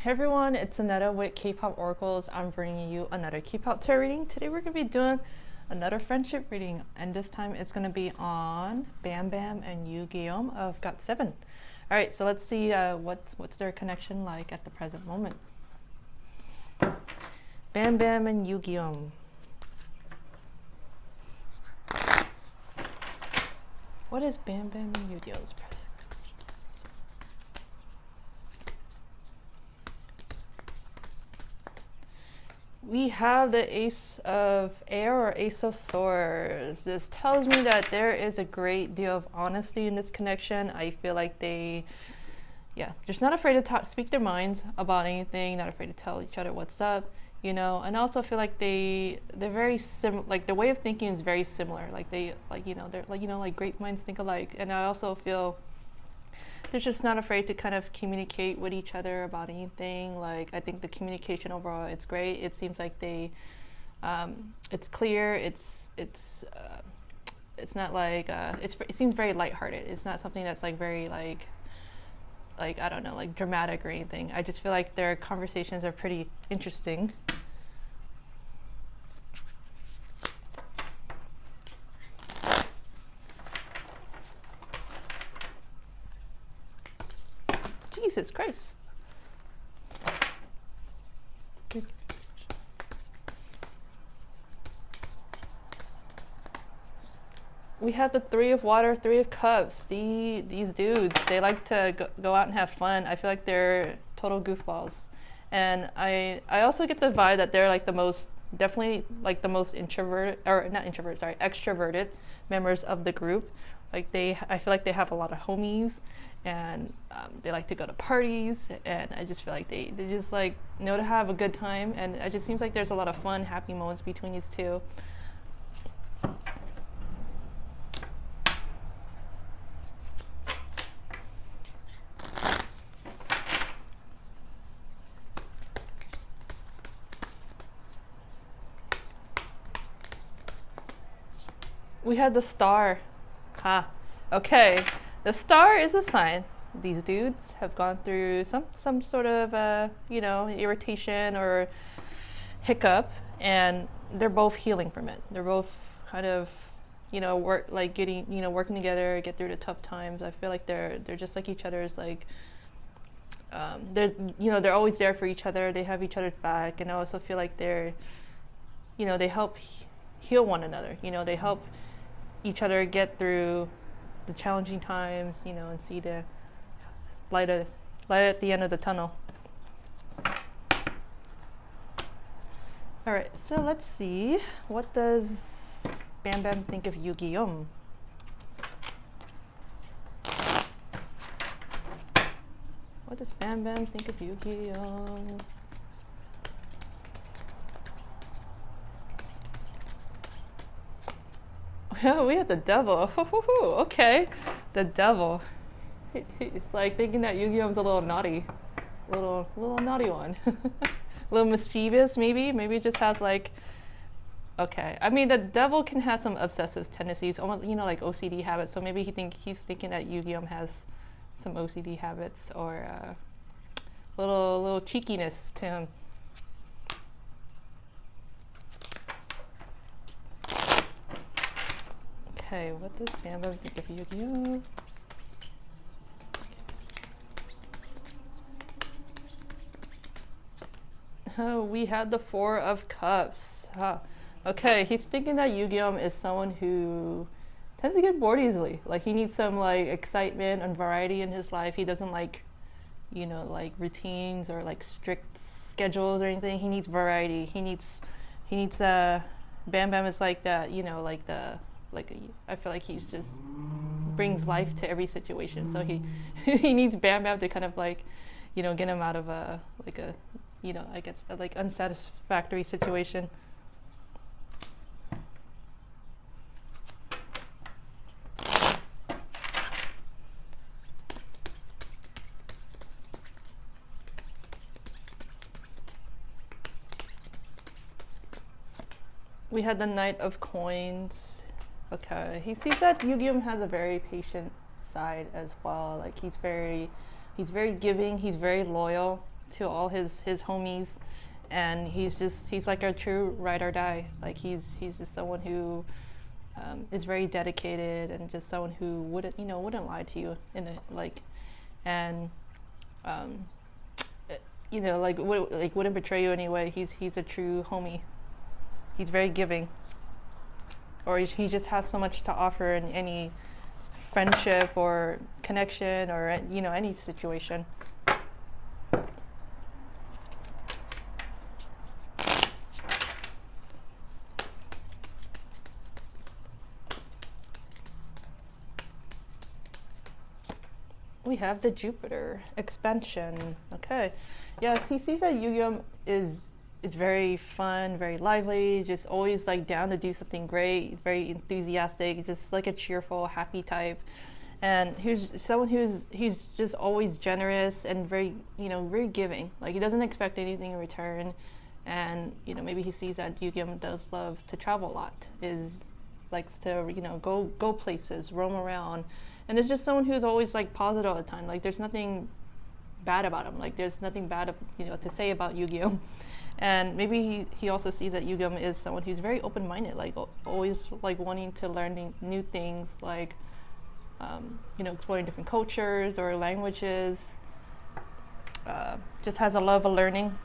Hey everyone, it's Aneta with K-Pop Oracles. I'm bringing you another K-Pop tarot reading. Today we're going to be doing another friendship reading, and this time it's going to be on Bambam and Yugyeom of GOT7. Alright, so let's see what's their connection like at the present moment. Bambam and Yugyeom. What is Bambam and Yugyeom's present? We have the Ace of Air or Ace of Swords. This tells me that there is a great deal of honesty in this connection. I feel like they're just not afraid to speak their minds about anything, not afraid to tell each other what's up, you know. And I also feel like they're very similar, like the way of thinking is very similar. Like they're like great minds think alike. And I also feel they're just not afraid to kind of communicate with each other about anything. Like, I think the communication overall, it's great. It seems like it's clear. It's not like it seems very lighthearted. It's not something that's like very like I don't know, like dramatic or anything. I just feel like their conversations are pretty interesting. Jesus Christ. We have the Three of Water, Three of Cups. These dudes, they like to go out and have fun. I feel like they're total goofballs. And I also get the vibe that they're like definitely like the most extroverted members of the group. Like I feel like they have a lot of homies, and they like to go to parties, and I just feel like they just like know to have a good time, and it just seems like there's a lot of fun, happy moments between these two. We had the Star. Okay. The Star is a sign these dudes have gone through some sort of irritation or hiccup, and they're both healing from it. They're both kind of working together, get through the tough times. I feel like they're just like each other's like they're always there for each other. They have each other's back, and I also feel like they help heal one another. They help each other get through the challenging times, and see the light at the end of the tunnel. All right, so let's see, what does Bambam think of Yugyeom? What does Bambam think of Yugyeom? Oh, we had the Devil. Okay, the Devil. He's like thinking that Yugyeom's a little naughty, little naughty one, a little mischievous. Maybe it just has like. Okay, I mean the Devil can have some obsessive tendencies, almost like OCD habits. So maybe he's thinking that Yugyeom has some OCD habits or little cheekiness to him. Okay, what does Bambam think of Yugyeom? Oh, we had the Four of Cups. Okay, he's thinking that Yugyeom is someone who tends to get bored easily. Like he needs some like excitement and variety in his life. He doesn't like, like routines or like strict schedules or anything. He needs variety. He needs Bambam is like that, I feel like he's just brings life to every situation. So he needs Bambam to kind of like, get him out of a unsatisfactory situation. We had the Knight of Coins. Okay, he sees that Yugyeom has a very patient side as well. Like he's very giving, he's very loyal to all his homies, and he's like a true ride or die. Like he's just someone who is very dedicated, and just someone who wouldn't lie to you in a like, and wouldn't betray you anyway. He's a true homie. He's very giving, or he just has so much to offer in any friendship or connection, or any situation. We have the Jupiter expansion. Okay, yes, he sees that Yugyeom it's very fun, very lively, just always like down to do something great. He's very enthusiastic, just like a cheerful, happy type. And he's someone he's just always generous and very very giving. Like he doesn't expect anything in return. And maybe he sees that Yugyeom does love to travel a lot, likes to go places, roam around. And it's just someone who's always like positive all the time. Like there's nothing bad about him. Like there's nothing bad to say about Yugyeom. And maybe he also sees that Yugyeom is someone who's very open-minded, like always like wanting to learn new things, like exploring different cultures or languages. Just has a love of learning.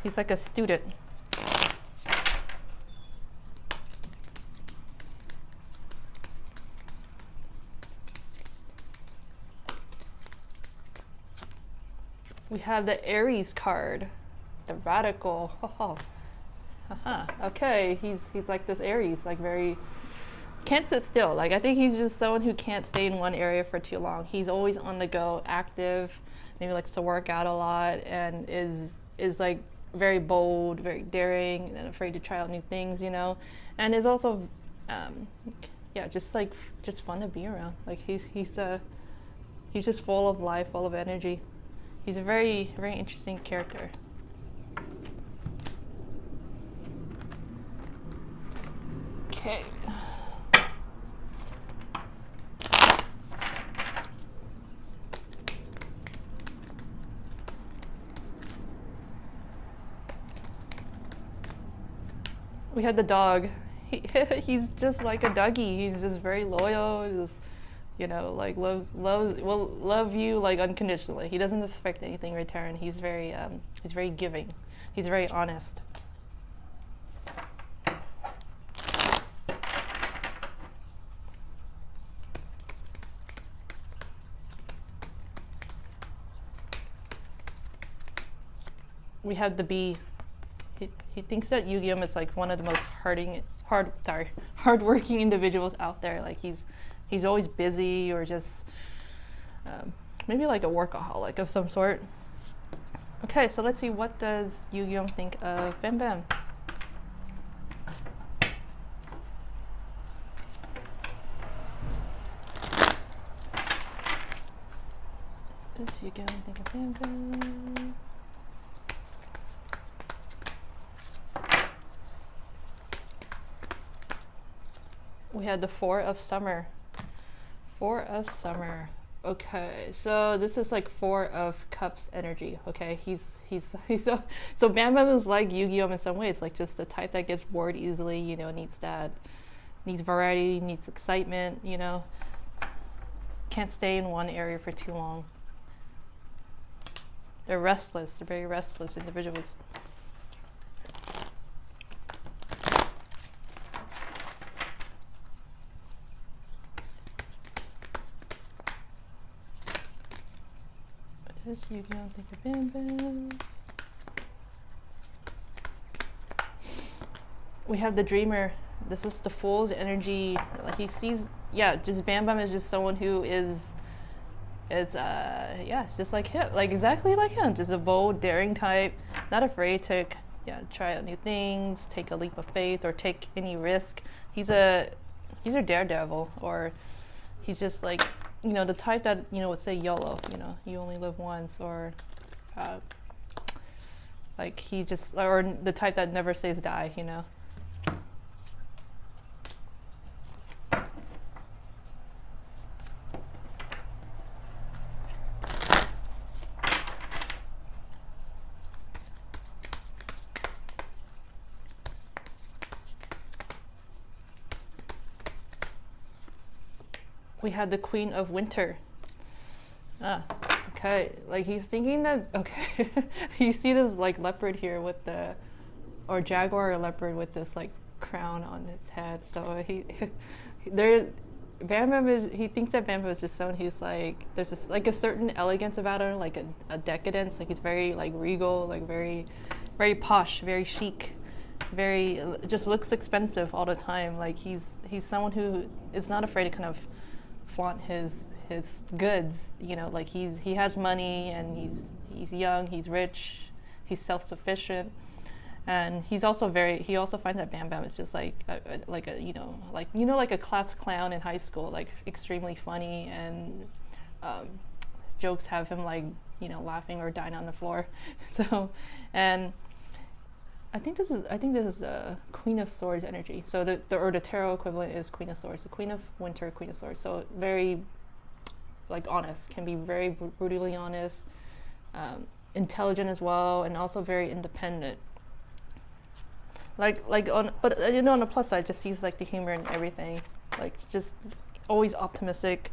He's like a student. We have the Aries card, the radical. Okay, he's like this Aries, like very can't sit still. Like I think he's just someone who can't stay in one area for too long. He's always on the go, active, maybe likes to work out a lot, and is like very bold, very daring, and afraid to try out new things, and is also just fun to be around. Like he's just full of life, full of energy. He's a very, very interesting character. Okay. We had the dog. He's just like a doggy. He's just very loyal. Just like will love you like unconditionally. He doesn't expect anything in return. He's very giving. He's very honest. We have the bee. He thinks that Yugyeom is like one of the most hardworking individuals out there. Like he's always busy, or just maybe like a workaholic of some sort. Okay, so let's see, what does Yugyeom think of Bambam? Does Yugyeom think of Bambam? We had the Four of Summer. Four of Summer. Okay, so this is like Four of Cups energy. Okay, he's so Bambam is like Yugyeom in some ways, like just the type that gets bored easily. Needs variety, needs excitement. Can't stay in one area for too long. They're restless. They're very restless individuals. Does Yugyeom think of Bambam? We have the Dreamer. This is the Fool's energy. Like he sees, just Bambam is just someone who is just like him, like exactly like him, just a bold, daring type, not afraid to try out new things, take a leap of faith, or take any risk. He's a daredevil, or he's just like the type that would say YOLO, you only live once, or like or the type that never says die, we had the Queen of Winter. Ah, okay. Like he's thinking that, okay, you see this like leopard here with the, or jaguar or leopard with this like crown on his head. So there, Bambam is, he thinks that Bambam is just someone who's like, there's this like a certain elegance about him, like a decadence. Like he's very like regal, like very, very posh, very chic, very, just looks expensive all the time. Like he's someone who is not afraid to kind of flaunt his goods, you know, like he has money and he's young, he's rich, he's self-sufficient, and he also finds that Bambam is just like a like a class clown in high school, like extremely funny, and his jokes have him like, you know, laughing or dying on the floor. So, and I think this is Queen of Swords energy. So the tarot equivalent is Queen of Swords. The Queen of Winter, Queen of Swords. So very like honest, can be very brutally honest, intelligent as well, and also very independent. Like on, but you know, on the plus side, just sees like the humor in everything. Like just always optimistic,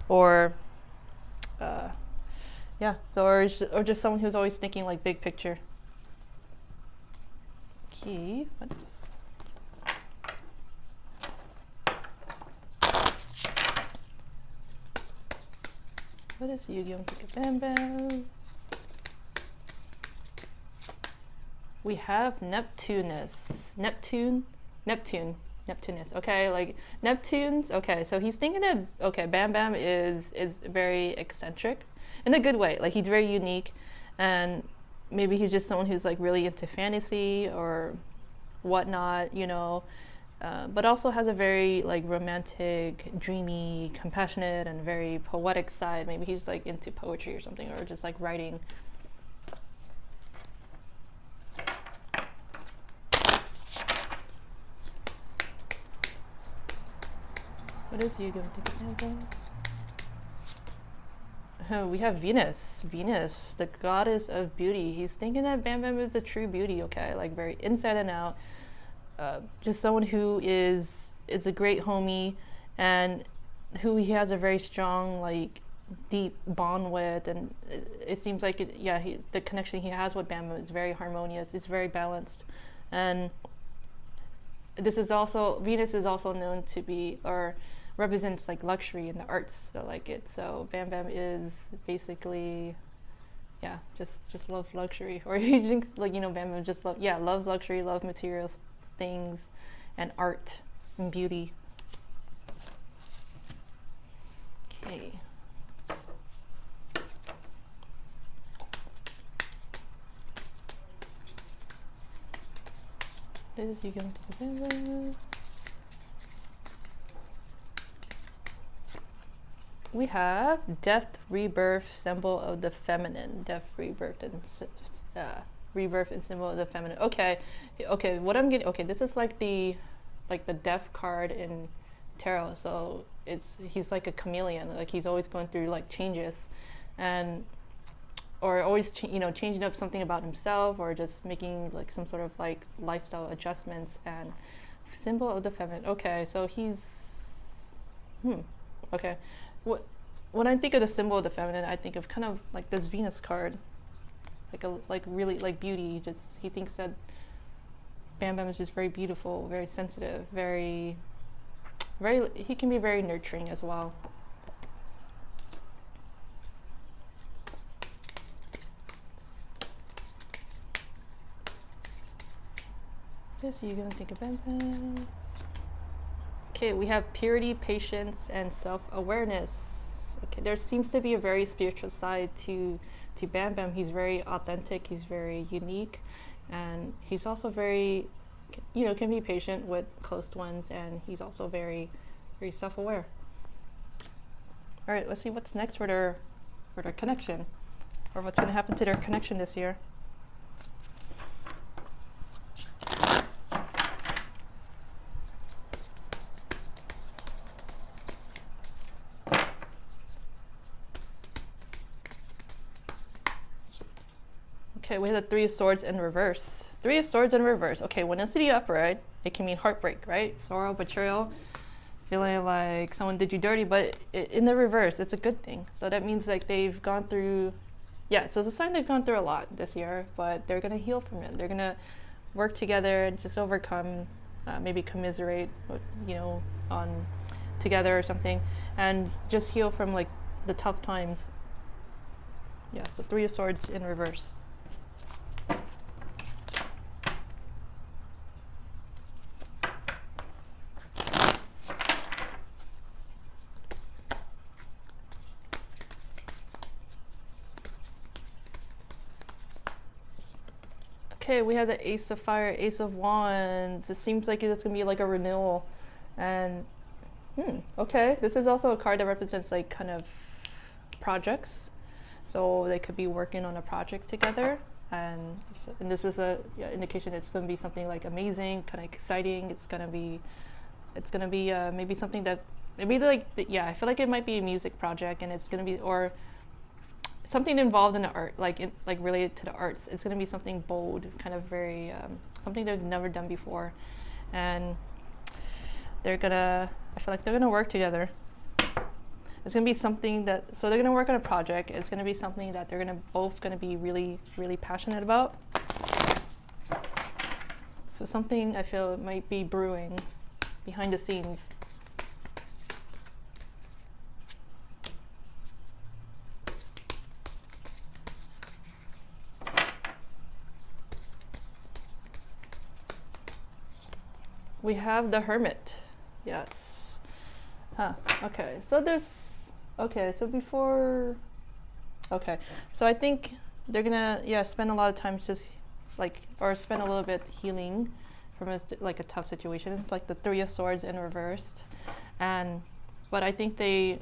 or yeah. So or just someone who's always thinking like big picture. Okay, what else? What is Yugyeom? Bambam. We have Neptunus. Neptunus. Okay, like Neptune's. Okay, so he's thinking that Bambam is very eccentric in a good way. Like he's very unique, and maybe he's just someone who's like really into fantasy or whatnot, you know. But also has a very like romantic, dreamy, compassionate, and very poetic side. Maybe he's like into poetry or something, or just like writing. What is you going to think? Oh, we have Venus. Venus, the goddess of beauty. He's thinking that Bambam is a true beauty, okay? Like very inside and out. Just someone who is a great homie, and who he has a very strong, like, deep bond with, and it seems like the connection he has with Bambam is very harmonious. It's very balanced, and Venus is also known to be, or represents like luxury in the arts. So Bambam is basically, just loves luxury, or he thinks like, you know, Bambam just loves luxury, loves materials, things, and art and beauty. Okay. This is Yugyeom to Bambam. We have death, rebirth, symbol of the feminine. Death, rebirth, and rebirth and symbol of the feminine. Okay. What I'm getting. Okay, this is like the death card in tarot. So he's like a chameleon. Like he's always going through like changes, or always changing up something about himself, or just making like some sort of like lifestyle adjustments. And symbol of the feminine. Okay, so he's okay. When I think of the symbol of the feminine, I think of kind of like this Venus card, like really like beauty. Just he thinks that Bambam is just very beautiful, very sensitive, very he can be very nurturing as well. Just you're gonna think of Bambam. Okay, we have purity, patience, and self-awareness. Okay, there seems to be a very spiritual side to Bambam. He's very authentic, he's very unique, and he's also very, can be patient with close ones, and he's also very, very self-aware. All right, let's see what's next for their connection, or what's going to happen to their connection this year. Okay, we have the Three of Swords in reverse. Three of Swords in reverse. Okay, when it's the upright, it can mean heartbreak, right? Sorrow, betrayal. feeling like someone did you dirty, but in the reverse, it's a good thing. So that means like they've gone through, yeah, so it's a sign they've gone through a lot this year, but they're gonna heal from it. They're gonna work together and just overcome, maybe commiserate, you know, on together or something, and just heal from like the tough times. Yeah, so Three of Swords in reverse. Okay, we have the Ace of Fire, Ace of Wands. It seems like it's gonna be like a renewal, and okay, this is also a card that represents like kind of projects. So they could be working on a project together, and this is a indication it's gonna be something like amazing, kind of exciting. It's gonna be maybe something that maybe like I feel like it might be a music project, and it's gonna be or something involved in the art, like related to the arts. It's going to be something bold, kind of very something they've never done before, and I feel like they're gonna work together. It's gonna be something that, so they're gonna work on a project. It's gonna be something that they're both gonna be really, really passionate about. So something I feel might be brewing behind the scenes. We have the Hermit. Yes. Okay. So so I think they're gonna spend a lot of time just spend a little bit healing from a tough situation. It's like the Three of Swords in reversed, but I think they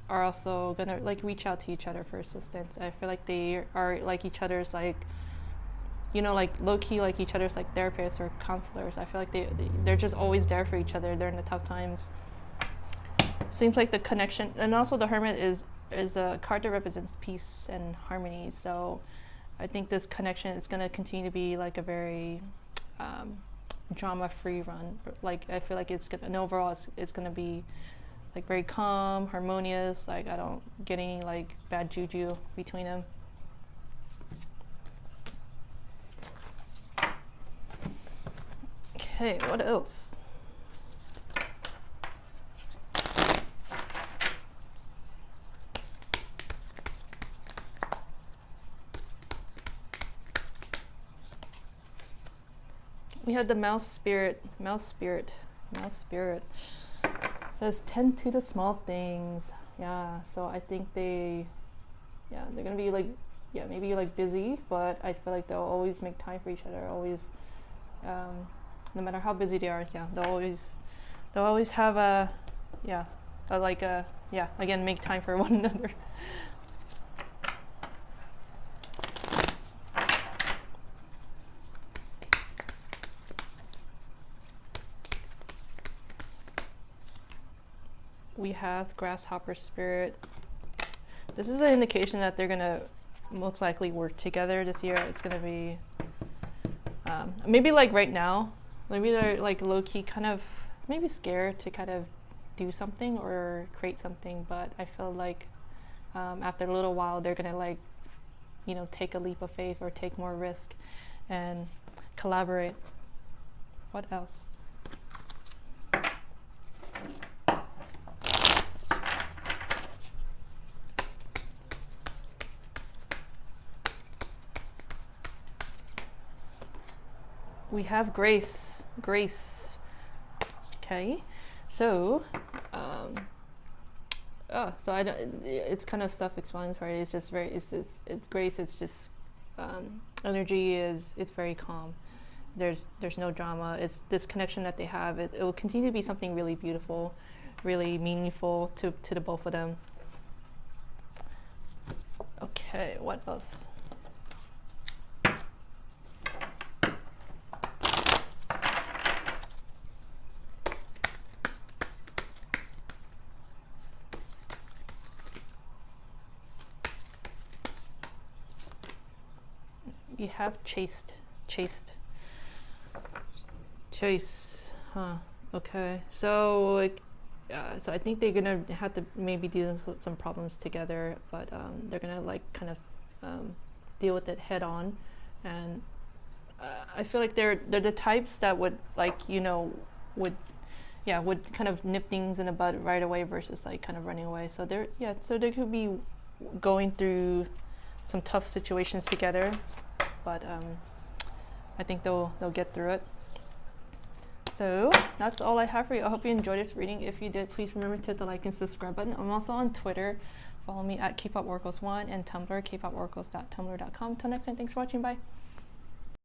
are also gonna reach out to each other for assistance. I feel like they are like each other's low-key like each other's therapists or counselors. I feel like they're just always there for each other during the tough times. Seems like the connection, and also the Hermit is a card that represents peace and harmony. So I think this connection is going to continue to be like a very drama-free run. I feel like overall it's going to be very calm, harmonious. I don't get any bad juju between them. Okay, what else? We had the mouse spirit. It says tend to the small things. Yeah, so I think they're gonna be maybe busy, but I feel like they'll always make time for each other. Always, no matter how busy they are, they'll always have again, make time for one another. We have Grasshopper Spirit. This is an indication that they're gonna most likely work together this year. It's gonna be maybe right now, maybe they're low-key kind of maybe scared to kind of do something or create something, but I feel like after a little while they're gonna take a leap of faith or take more risk and collaborate. What else? We have Grace. Okay, so it's kind of self-explanatory. It's just it's Grace. It's just energy it's very calm. There's no drama. It's this connection that they have. It will continue to be something really beautiful, really meaningful to the both of them. Okay, what else? You have chased. Chase. Okay. So So I think they're gonna have to maybe deal with some problems together, but they're gonna like kind of deal with it head on, and I feel like they're the types that would like would would kind of nip things in the bud right away versus like kind of running away. So they could be going through some tough situations together, but I think they'll get through it. So that's all I have for you. I hope you enjoyed this reading. If you did, please remember to hit the like and subscribe button. I'm also on Twitter. Follow me at kpoporacles1 and Tumblr, kpoporacles.tumblr.com. Until next time, thanks for watching. Bye.